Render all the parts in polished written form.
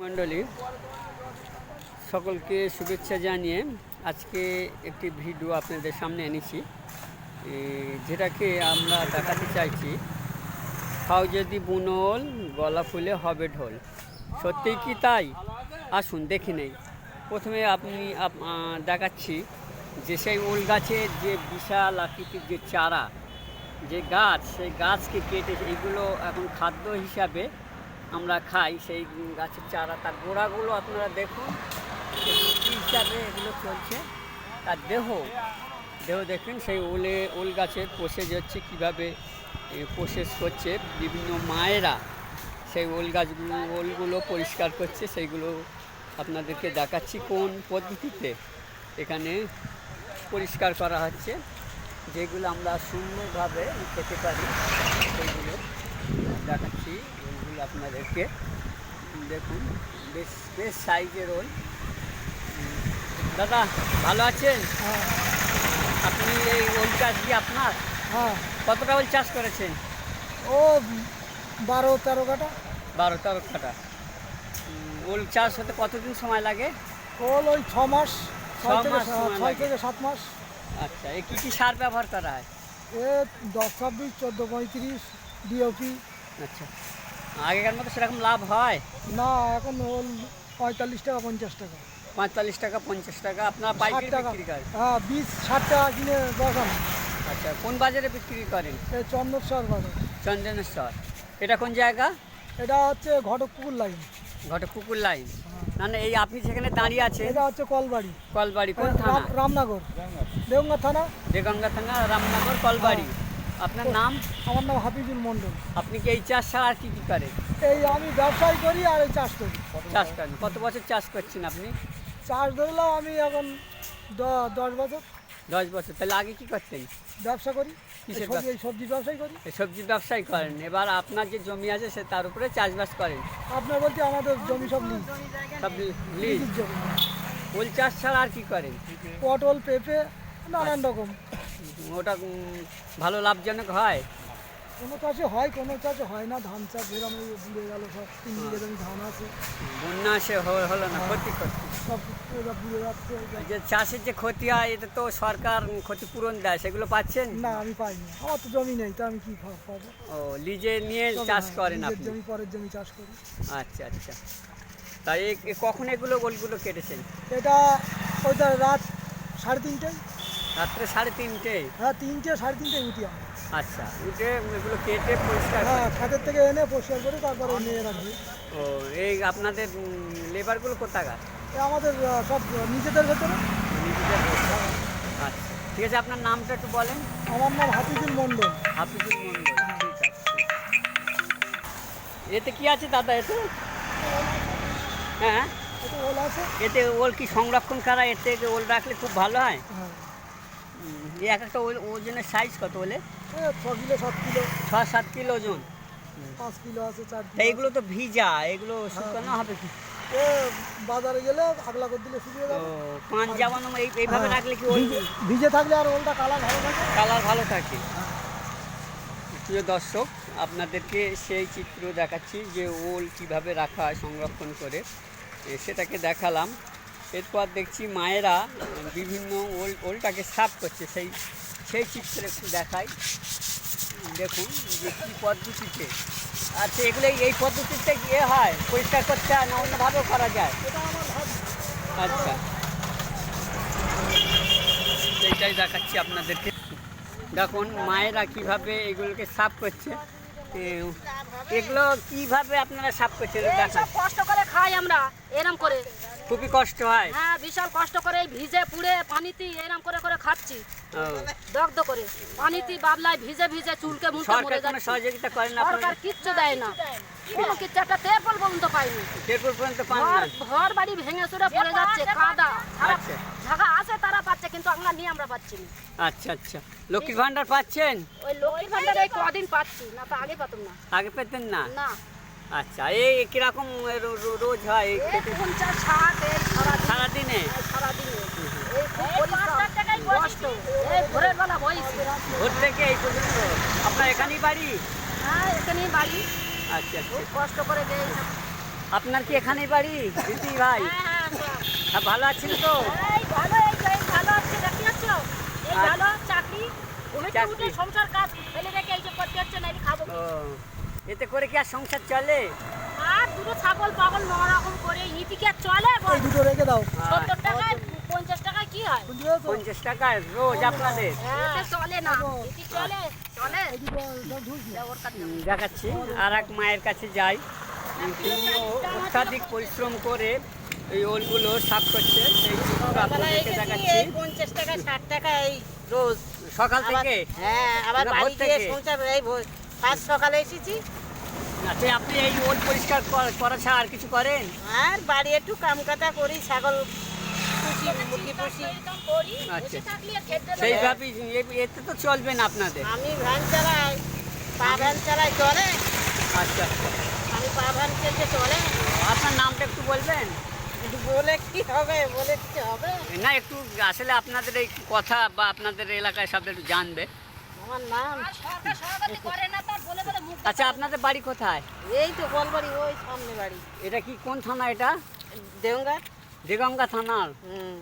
মণ্ডলী সকলকে শুভেচ্ছা জানিয়ে আজকে একটি ভিডিও আপনাদের সামনে এনেছি, যেটাকে আমরা দেখাতে চাইছি খাও যদি বুনোল গলা ফুলে হবে ঢোল। সত্যিই কি তাই? আসুন দেখে নেই। প্রথমে দেখাচ্ছি যে সেই ওল গাছের যে বিশাল আকৃতির যে চারা, যে গাছ, সেই গাছকে কেটে এগুলো এখন খাদ্য হিসাবে আমরা খাই। সেই গাছের চারা, তার গোড়াগুলো আপনারা দেখুন কী হিসাবে এগুলো চলছে। তার দেহ দেখুন, সেই ওল গাছের প্রসেস হচ্ছে কীভাবে প্রসেস করছে। বিভিন্ন মায়েরা সেই ওলগুলো পরিষ্কার করছে, সেইগুলো আপনাদেরকে দেখাচ্ছি কোন পদ্ধতিতে এখানে পরিষ্কার করা হচ্ছে, যেগুলো আমরা সুন্দরভাবে খেতে পারি সেইগুলো দেখাচ্ছি। ওলগুলো আপনাদেরকে দেখুন, বেশ সাইজের ওল। দাদা ভালো আছেন? আপনি এই ওল চাষ কি আপনার? হ্যাঁ। কতটা ওল চাষ করেছেন? ও 12-13 কাঠা। 12-13 কাঠা। ওল চাষ হতে কতদিন সময় লাগে? ওল ওই 6 মাস, 6 থেকে 7 মাস। আচ্ছা, এই কী সার ব্যবহার করা হয়? 10-26, 14-35 ডিওপি। আচ্ছা, আগেকার মতো সেরকম লাভ হয় না, এখন ওল 45 টাকা 50 টাকা। 45 টাকা 50 টাকা আপনারা পাইকারি বিক্রি করেন? হ্যাঁ, 20-60 টাকা কিনে বসান। আচ্ছা, কোন বাজারে বিক্রি করেন? এই চন্দনেশ্বর বাজার। চন্দনেশ্বর। এটা কোন জায়গা? এটা হচ্ছে ঘটকপুকুর লাইন। ঘটকপুকুর লাইন। না না, এই আপনি যেখানে দাঁড়িয়ে আছেন এটা হচ্ছে কলবাড়ি। কলবাড়ি কোন থানা? রামনগর, দেওঙ্গা থানা। দেগঙ্গা থানা, রামনগর, কলবাড়ি। আপনার নাম? আমার নাম হাফিজুল মন্ডল। আপনি কি এই চাষ ছাড়া আর কী করেন? এই আমি ব্যবসায় করি আর এই চাষ করি। চাষ করেন? কত বছর চাষ করছেন আপনি? চাষ ধরলাম আমি এখন 10 বছর। 10 বছর। তাহলে আগে কি করতেন? ব্যবসা করি, কিসের এই সবজি ব্যবসায় করি। এই সবজির ব্যবসায় করেন। এবার আপনার যে জমি আছে সে তার উপরে চাষবাস করেন? আপনার বলতে আমাদের জমি সব লিজ। সব লিজ। জমি। ওল চাষ ছাড়া আর কি করেন? পটল, পেঁপে, নানান রকম। ওটা ভালো লাভজনক হয়? কোনো চাষে হয়, কোনো চাষে হয় না। ধান চাষ যেরকম বুড়ে গেল, সব 3 বিঘে জমি ধান আছে। বন্যা আসে হলো না, ক্ষতি সব বুড়ে যাচ্ছে। যে চাষের যে ক্ষতি হয় এটা তো সরকার ক্ষতিপূরণ দেয়, সেগুলো পাচ্ছেন? না, আমি পাইনি। আমার তো জমি নেই, তো আমি কি পাবো? ও, লিজে নিয়ে চাষ করেন আপনি? জমি, পরের জমি চাষ করি। আচ্ছা আচ্ছা। তাই কখন ওলগুলো কেটেছেন? এটা ওইটা রাত 3:30টায়। রাত্রে 3:30টায়? হ্যাঁ, 3টে 3:30টায় উঠি আমি। আচ্ছা, উঠে এগুলো কেটে পরিষ্কার? হ্যাঁ, খাতের থেকে এনে পরিষ্কার করে তারপরে নিয়ে রাখবি। ও, এই আপনাদের লেবারগুলো কোথাকার? আমাদের সব নিজেদের ভেতরে। নিজেদের? আচ্ছা, ঠিক আছে। আপনার নামটা একটু বলেন। আমার নাম হাফিজুল মন্ডল। হাফিজুল মন্ডল, ঠিক আছে। এতে কি আছে দাদা? এতে হ্যাঁ, এটা ওল আছে। এতে ওল কি সংরক্ষণ করা? এতে ওল রাখলে খুব ভালো হয়। হ্যাঁ, এই এক একটা ওজনের সাইজ কত হলে? 6 কিলো 7 কিলো। 6-7 কিলো ওজন। 5 কিলো আছে, 4 কিলো। এইগুলো তো ভিজা, এগুলো শুকানো হবে কি? বাজারে গেলে আগলা করে দিলে শুকিয়ে ও, যাবে। পাঁচ জামানো এইভাবে রাখলে কি ভিজে থাকলে আর ওলটা কালার ভালো থাকে। কালার ভালো থাকে? প্রিয় দর্শক, আপনাদেরকে সেই চিত্র দেখাচ্ছি যে ওল কিভাবে রাখা হয় সংরক্ষণ করে, সেটাকে দেখালাম। এরপর দেখছি মায়েরা বিভিন্ন ওলটাকে সাফ করছে, সেই চিত্র একটু দেখাই। দেখুন যে কী পদ্ধতিতে। আচ্ছা, এগুলো এই পদ্ধতিতে হয় পরিষ্কার করতে হয় না অন্যভাবেও করা যায়? এটা আমার ভাব। আচ্ছা, এইটাই দেখাচ্ছি আপনাদেরকে। দেখুন মায়েরা কিভাবে এগুলোকে সাফ করছে। এগুলো কিভাবে আপনারা সাফ করছেন দেখান। কষ্ট করে খাই আমরা এরম করে। খুবই কষ্ট হয়? হ্যাঁ, বিশাল কষ্ট করে ভিজে পুড়ে পানিতে এরম করে করে খাচ্ছি। দগ্ধ করে পানিতে বাবলায় ভিজে ভিজে চুলকে মুখে মরে সরকার কোনো যাচ্ছে। সহযোগিতা করেন না? সরকার কিচ্ছু দেয় না, কোনো কিচ্ছু। একটা তেরপল পর্যন্ত পাইনি। তেরপল পর্যন্ত পান না? ঘর বাড়ি ভেঙে চুরে পড়ে যাচ্ছে, কাদা। আচ্ছা। জায়গা আছে তারা পাচ্ছে, কিন্তু আমরা নিয়ে আমরা পাচ্ছি না। আচ্ছা আচ্ছা। লক্ষ্মীর ভান্ডার পাচ্ছেন? ওই লক্ষ্মীর ভান্ডার এই কদিন পাচ্ছি, না তো আগে পাতাম না। আগে পেতেন না? না। আচ্ছা, এই কিরকম রোজ হয়? 50-60 সারাদিনে? সারাদিনে এই খুব পরিশ্রম, কষ্ট। এই ভোরের বেলা বইছি। ভোর থেকে এই পর্যন্ত? আপনার এখানেই বাড়ি? হ্যাঁ, এখানেই বাড়ি। আচ্ছা আচ্ছা। খুব কষ্ট করে দেয়। আপনার কি এখানেই বাড়ি দিদি ভাই? হ্যাঁ, হ্যাঁ, ভালো আছেন তো? এই ভালো, এই ভালো আছে, দেখতে পাচ্ছ? এই আর- ভালো চাকরি, উঠে চাকরি। সংসার কাজ ফেলে রেখে এই যে করতে হচ্ছে, নাইলে খাবো কি? ও, এতে করে কি আর সংসার চলে? আর দুটো ছাগল পাগল নয় রকম করে ইতি কি আর চলে বল? এই দুটো রেখে দাও। 70 টাকায় 50 টাকায় কি হয়? বুঝতে পেরেছো? 50 টাকায় রোজ আপনাদের? এতে চলে না, ইতি চলে, চলে। এই দুটো সব ধুস না। ওর কাছে দেখাচ্ছি আর এক মায়ের কাছে যাই, তিনিও অত্যাধিক পরিশ্রম করে এই ওলগুলো সাফ করছে, সেই চিত্র আপনাদেরকে দেখাচ্ছি 50 টাকা 60 টাকা এই রোজ। সকাল থেকে। হ্যাঁ, আবার না, ভোর বাড়ি গিয়ে থেকে? সংসার এই ফার্স্ট সকালে এসেছি। আচ্ছা, আপনি এই ওল পরিষ্কার করা ছাড়া আর কিছু করেন? আর বাড়ি একটু কামকাটা করি, ছাগল পুষি, মুরগি পুষি। এরকম করি, আচ্ছা। বসে থাকলে আর খেতে দেবে না। সেইভাবেই এতে তো চলবে না আপনাদের। আমি ভ্যান চালাই, পা ভ্যান চালাই, চলে। আচ্ছা আচ্ছা, আমি পা ভ্যান চেলতে চলে। আপনার নামটা একটু বলবেন? বলে কি হবে, বলে কি হবে? না, একটু আসলে আপনাদের এই কথা বা আপনাদের এলাকায় সব একটু জানবে। আমার নাম আর সরকার সরকারি করে না, তার বলে বলে মুখ আচ্ছা, আপনাদের বাড়ি কোথায়? এই তো বলবাড়ি, ওই সামনে বাড়ি এটা কি কোন থানা এটা? দেওঙ্গা। দেগঙ্গা থানার। হুম।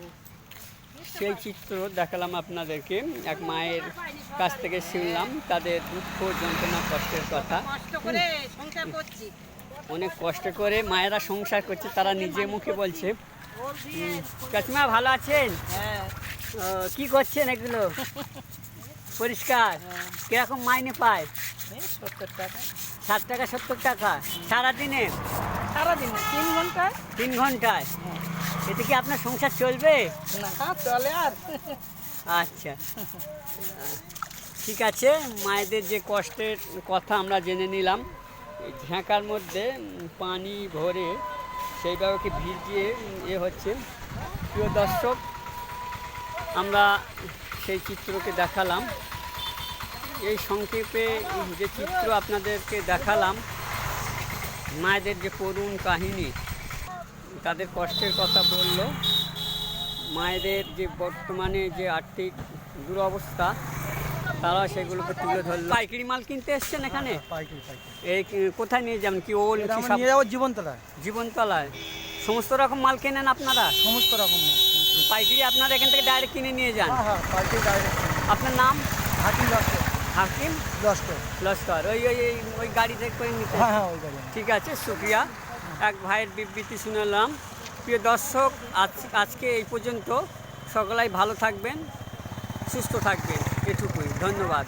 সেই চিত্র দেখালাম আপনাদেরকে, এক মায়ের কাছ থেকে শুনলাম তাদের দুঃখ যন্ত্রণা কষ্টের কথা। কষ্ট করে সংসার করছি। অনেক কষ্ট করে মায়েরা সংসার করছে, তারা নিজে মুখে বলছে। ওল দিয়ে কাকিমা ভালো আছেন? হ্যাঁ, কি করছেন এগুলো? পরিষ্কার কিরকম মাইনে পায়? এই 70 টাকা 60 টাকা 70 টাকা সারাদিনে? সারাদিন 3 ঘন্টায়। 3 ঘন্টায়? এতে কি আপনার সংসার চলবে? না, চলে আর। আচ্ছা, ঠিক আছে, মায়েদের যে কষ্টের কথা আমরা জেনে নিলাম। এই ঝাঁকার মধ্যে পানি ভরে সেইভাবে কি ভিজিয়ে হচ্ছে। প্রিয় দর্শক, আমরা সেই চিত্রকে দেখালাম। এই সংক্ষেপে যে চিত্র আপনাদেরকে দেখালাম, মায়েদের যে করুণ কাহিনী, তাদের কষ্টের কথা বলল, মায়েদের যে বর্তমানে যে আর্থিক দুরবস্থা, তারা সেগুলোকে তুলে ধরল। পাইকারি মাল কিনতে এসছেন এখানে? পাইকারি পাইকারি। এই কোথায় নিয়ে যাবেন? কি ওল এটা কি আমরা সব? নিয়ে যাবো জীবনতলায়। জীবনতলায় সমস্ত রকম মাল কেনেন আপনারা? সমস্ত রকম মাল। পাইকারি আপনারা এখান থেকে ডাইরেক্ট কিনে নিয়ে যান? হ্যাঁ হ্যাঁ, পাইকারি ডাইরেক্ট। আপনার নাম? হাকিম লস্কর। হাকিম লস্কর। লস্কর। ওই গাড়িতে করে নিতে? হ্যাঁ হ্যাঁ, ওই গাড়ি। ঠিক আছে, শুক্রিয়া। এক ভাইয়ের বিবৃতি শুনলাম। প্রিয় দর্শক, আজকে এই পর্যন্ত। সকলেই ভালো থাকবেন, সুস্থ থাকবেন, এটুকুই। ধন্যবাদ।